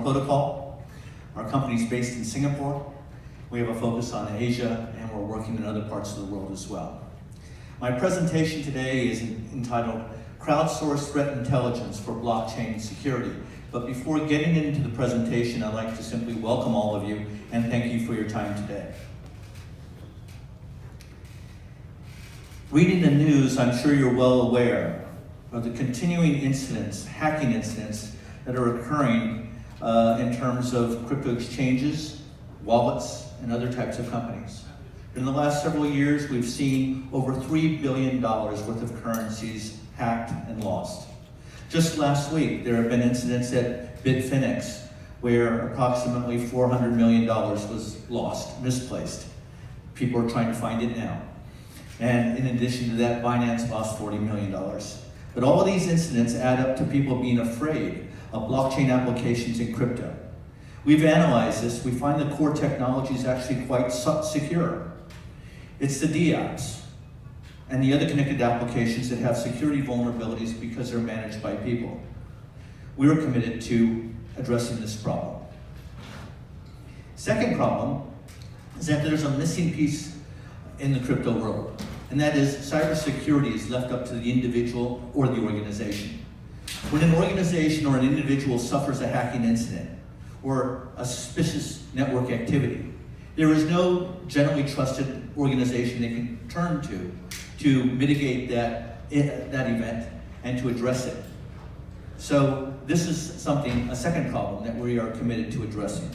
Sentinel Protocol. Our company is based in Singapore. We have a focus on Asia, and we're working in other parts of the world as well. My presentation today is entitled Crowdsourced Threat Intelligence for Blockchain Security. But before getting into the presentation, I'd like to simply welcome all of you and thank you for your time today. Reading the news, I'm sure you're well aware of the continuing incidents, hacking incidents, that are occurring in terms of crypto exchanges, wallets, and other types of companies. In the last several years, we've seen over $3 billion worth of currencies hacked and lost. Just last week, there have been incidents at Bitfinex where approximately $400 million was lost, misplaced. People are trying to find it now. And in addition to that, Binance lost $40 million. But all of these incidents add up to people being afraid of blockchain applications in crypto. We've analyzed this. We find the core technology is actually quite secure. It's the DApps and the other connected applications that have security vulnerabilities because they're managed by people. We are committed to addressing this problem. Second problem is that there's a missing piece in the crypto world, and that is cybersecurity is left up to the individual or the organization. When an organization or an individual suffers a hacking incident or a suspicious network activity, there is no generally trusted organization they can turn to mitigate that event and to address it. So this is a second problem that we are committed to addressing.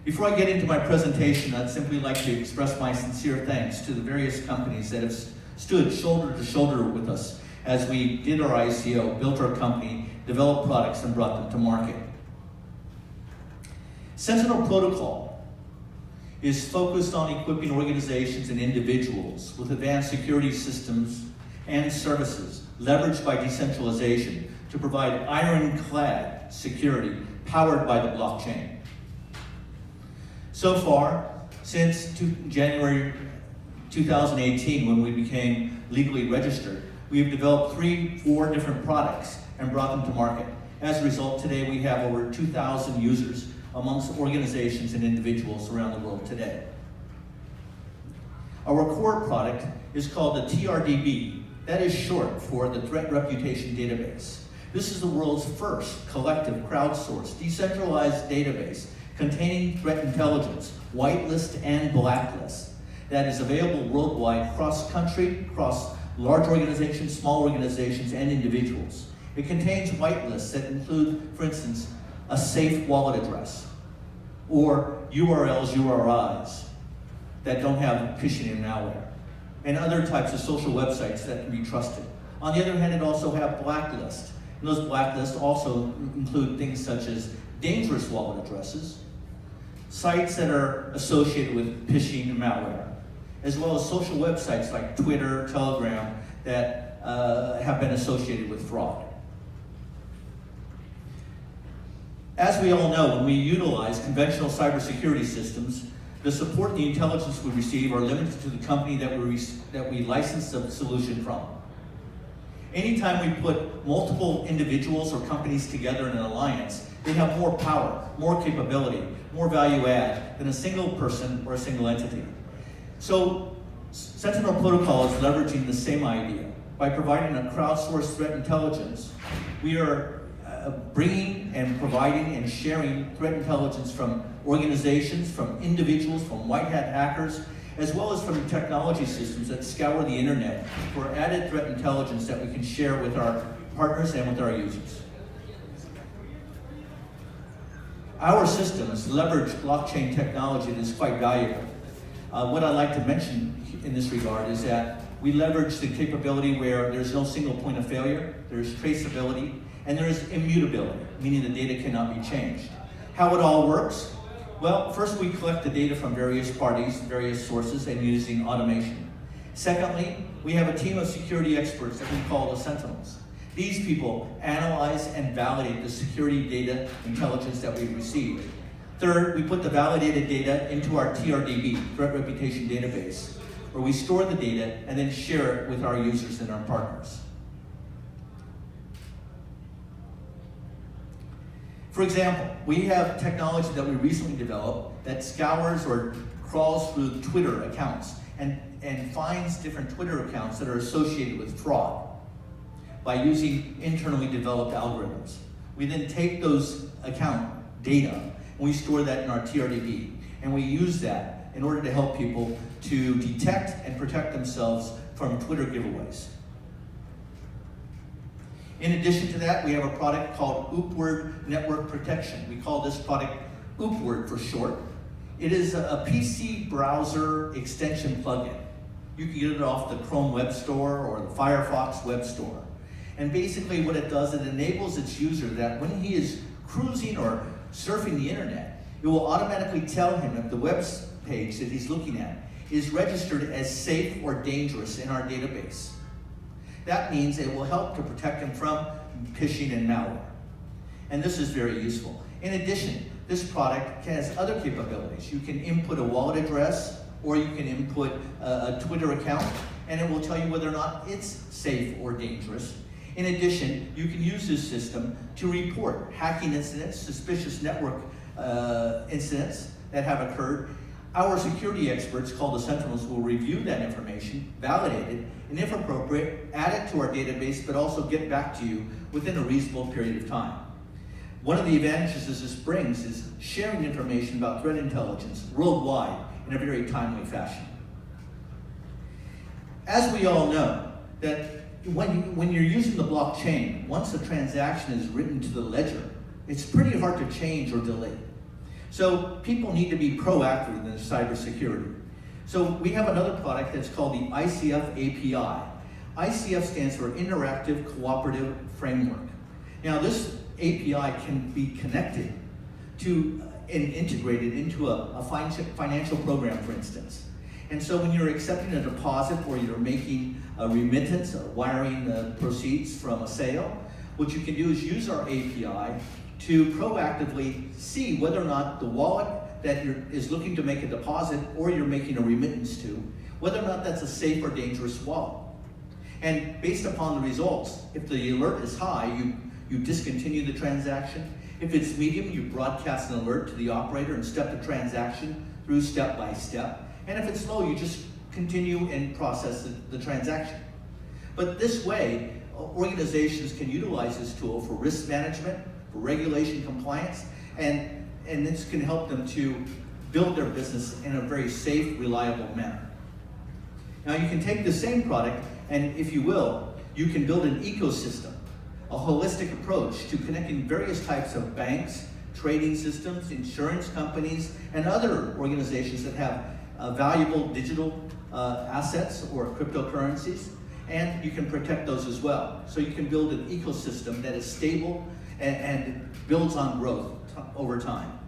Before I get into my presentation, I'd simply like to express my sincere thanks to the various companies that have stood shoulder to shoulder with us as we did our ICO, built our company, developed products, and brought them to market. Sentinel Protocol is focused on equipping organizations and individuals with advanced security systems and services leveraged by decentralization to provide ironclad security powered by the blockchain. So far, since January 2018, when we became legally registered, we have developed 4 different products and brought them to market. As a result, today we have over 2,000 users amongst organizations and individuals around the world today. Our core product is called the TRDB. That is short for the Threat Reputation Database. This is the world's first collective crowdsourced, decentralized database containing threat intelligence, whitelist and blacklist, that is available worldwide, cross-country, across large organizations, small organizations, and individuals. It contains whitelists that include, for instance, a safe wallet address, or URLs, URIs, that don't have phishing and malware, and other types of social websites that can be trusted. On the other hand, it also has blacklists. And those blacklists also include things such as dangerous wallet addresses, sites that are associated with phishing and malware, as well as social websites like Twitter, Telegram, that have been associated with fraud. As we all know, when we utilize conventional cybersecurity systems, the support and the intelligence we receive are limited to the company that we license the solution from. Anytime we put multiple individuals or companies together in an alliance, they have more power, more capability, more value add than a single person or a single entity. So Sentinel Protocol is leveraging the same idea. By providing a crowdsourced threat intelligence, we are bringing and providing and sharing threat intelligence from organizations, from individuals, from white hat hackers, as well as from technology systems that scour the internet for added threat intelligence that we can share with our partners and with our users. Our systems leverage blockchain technology that is quite valuable. What I'd like to mention in this regard is that we leverage the capability where there's no single point of failure, there's traceability, and there is immutability, meaning the data cannot be changed. How it all works? Well, first we collect the data from various parties, various sources, and using automation. Secondly, we have a team of security experts that we call the Sentinels. These people analyze and validate the security data intelligence that we receive. Third, we put the validated data into our TRDB, Threat Reputation Database, where we store the data and then share it with our users and our partners. For example, we have technology that we recently developed that scours or crawls through Twitter accounts and finds different Twitter accounts that are associated with fraud by using internally developed algorithms. We then take those account data and we store that in our TRDB, and we use that in order to help people to detect and protect themselves from Twitter giveaways. In addition to that, we have a product called Upward Network Protection. We call this product Upward for short. It is a PC browser extension plugin. You can get it off the Chrome Web Store or the Firefox Web Store. And basically what it does, it enables its user that when he is cruising or surfing the internet, it will automatically tell him if the web page that he's looking at is registered as safe or dangerous in our database. That means it will help to protect him from phishing and malware. And this is very useful. In addition, this product has other capabilities. You can input a wallet address, or you can input a Twitter account, and it will tell you whether or not it's safe or dangerous. In addition, you can use this system to report hacking incidents, suspicious network incidents that have occurred. Our security experts, called the Sentinels, will review that information, validate it, and if appropriate, add it to our database, but also get back to you within a reasonable period of time. One of the advantages this brings is sharing information about threat intelligence worldwide in a very timely fashion. As we all know, that when you're using the blockchain, once a transaction is written to the ledger, it's pretty hard to change or delete. So people need to be proactive in their cybersecurity. So we have another product that's called the ICF API. ICF stands for Interactive Cooperative Framework. Now this API can be connected to and integrated into a financial program, for instance. And so when you're accepting a deposit or you're making a remittance or wiring the proceeds from a sale, what you can do is use our API to proactively see whether or not the wallet that is looking to make a deposit or you're making a remittance to, whether or not that's a safe or dangerous wallet. And based upon the results, if the alert is high, you discontinue the transaction. If it's medium, you broadcast an alert to the operator and step the transaction through step by step. And if it's low, you just continue and process the transaction. But this way, organizations can utilize this tool for risk management, for regulation compliance, and this can help them to build their business in a very safe, reliable manner. Now you can take the same product and, if you will, you can build an ecosystem, a holistic approach to connecting various types of banks, trading systems, insurance companies, and other organizations that have valuable digital assets or cryptocurrencies, and you can protect those as well. So you can build an ecosystem that is stable and builds on growth over time.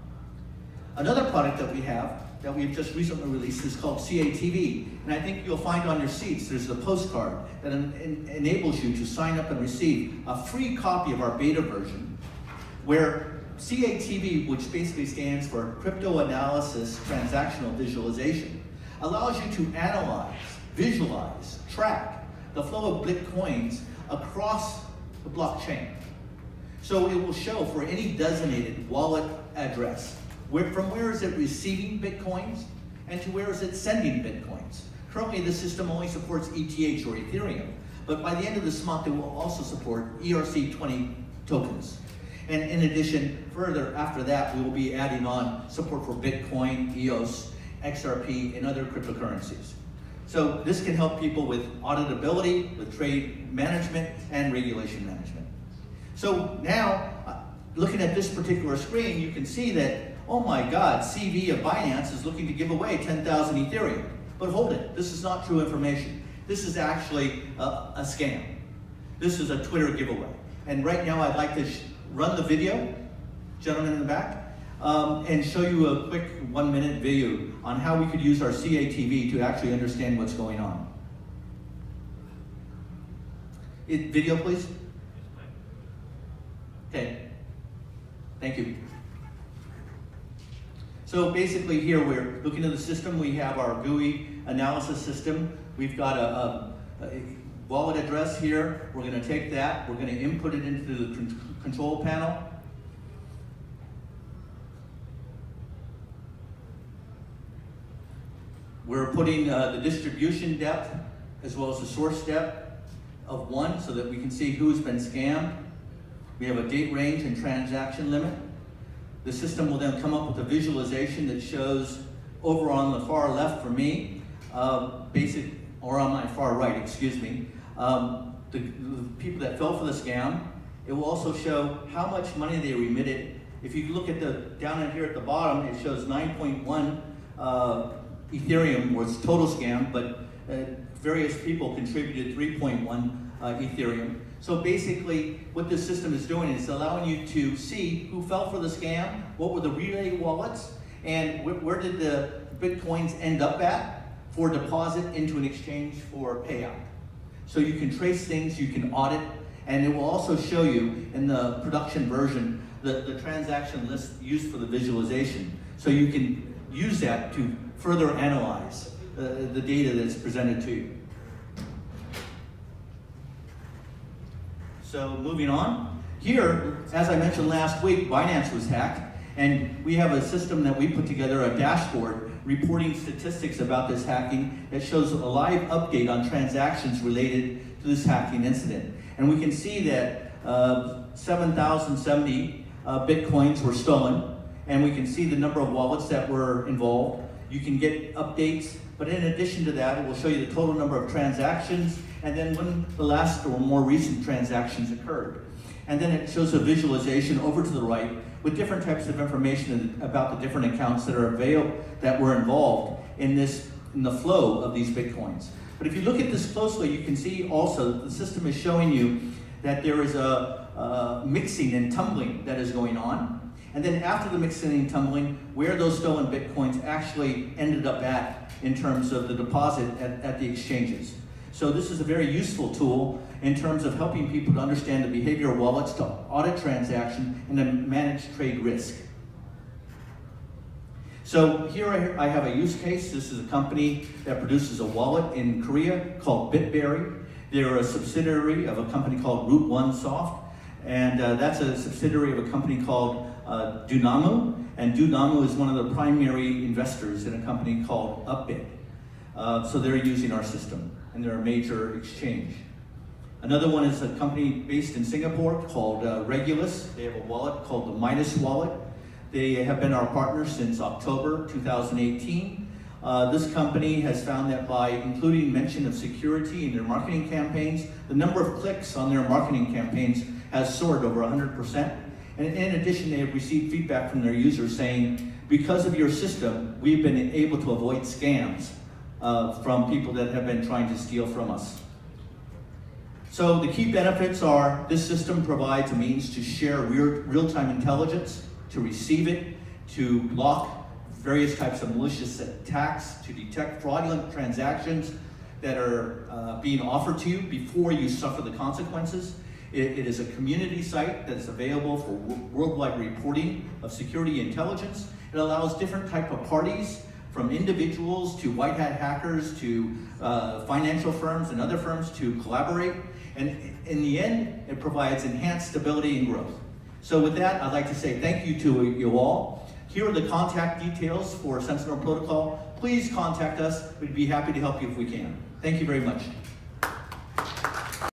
Another product that we have that we've just recently released is called CATV, and I think you'll find on your seats there's a postcard that enables you to sign up and receive a free copy of our beta version, where CATV, which basically stands for Crypto Analysis Transactional Visualization, allows you to analyze, visualize, track the flow of Bitcoins across the blockchain. So it will show for any designated wallet address, from where is it receiving Bitcoins and to where is it sending Bitcoins. Currently the system only supports ETH or Ethereum, but by the end of this month it will also support ERC20 tokens. And in addition, further after that, we will be adding on support for Bitcoin, EOS, XRP, and other cryptocurrencies. So this can help people with auditability, with trade management, and regulation management. So now, looking at this particular screen, you can see that, oh my God, CV of Binance is looking to give away 10,000 Ethereum. But hold it, this is not true information. This is actually a scam. This is a Twitter giveaway. And right now I'd like to run the video, gentleman in the back, and show you a quick 1-minute video on how we could use our CATV to actually understand what's going on. Video, please. Okay, thank you. So basically here we're looking at the system. We have our GUI analysis system. We've got a wallet address here. We're going to take that. We're going to input it into the control panel. We're putting the distribution depth as well as the source depth of 1 so that we can see who's been scammed. We have a date range and transaction limit. The system will then come up with a visualization that shows over on the far left for me, or on my far right, excuse me, the people that fell for the scam. It will also show how much money they remitted. If you look at down in here at the bottom, it shows 9.1 Ethereum was total scam, but various people contributed 3.1 Ethereum. So basically, what this system is doing is allowing you to see who fell for the scam, what were the relay wallets, and where did the Bitcoins end up at for deposit into an exchange for payout. So you can trace things, you can audit, and it will also show you in the production version the transaction list used for the visualization. So you can use that to further analyze the data that's presented to you. So moving on, here, as I mentioned last week, Binance was hacked, and we have a system that we put together, a dashboard, reporting statistics about this hacking that shows a live update on transactions related to this hacking incident. And we can see that 7,070 Bitcoins were stolen, and we can see the number of wallets that were involved. You can get updates, but in addition to that, it will show you the total number of transactions, and then when the last or more recent transactions occurred. And then it shows a visualization over to the right with different types of information about the different accounts that were involved in the flow of these Bitcoins. But if you look at this closely, you can see also that the system is showing you that there is a mixing and tumbling that is going on. And then after the mixing and tumbling, where those stolen Bitcoins actually ended up at in terms of the deposit at the exchanges. So this is a very useful tool in terms of helping people to understand the behavior of wallets, to audit transaction, and to manage trade risk. So here I have a use case. This is a company that produces a wallet in Korea called Bitberry. They're a subsidiary of a company called Root One Soft, and that's a subsidiary of a company called Dunamu, and Dunamu is one of the primary investors in a company called Upbit. So they're using our system, and they're a major exchange. Another one is a company based in Singapore called Regulus. They have a wallet called the Midas Wallet. They have been our partner since October 2018. This company has found that by including mention of security in their marketing campaigns, the number of clicks on their marketing campaigns has soared over 100%. And in addition, they have received feedback from their users saying, because of your system, we've been able to avoid scams from people that have been trying to steal from us. So the key benefits are this system provides a means to share real-time intelligence, to receive it, to block various types of malicious attacks, to detect fraudulent transactions that are being offered to you before you suffer the consequences. It is a community site that is available for worldwide reporting of security intelligence. It allows different type of parties, from individuals to white hat hackers to financial firms and other firms to collaborate. And in the end, it provides enhanced stability and growth. So with that, I'd like to say thank you to you all. Here are the contact details for Sentinel Protocol. Please contact us. We'd be happy to help you if we can. Thank you very much.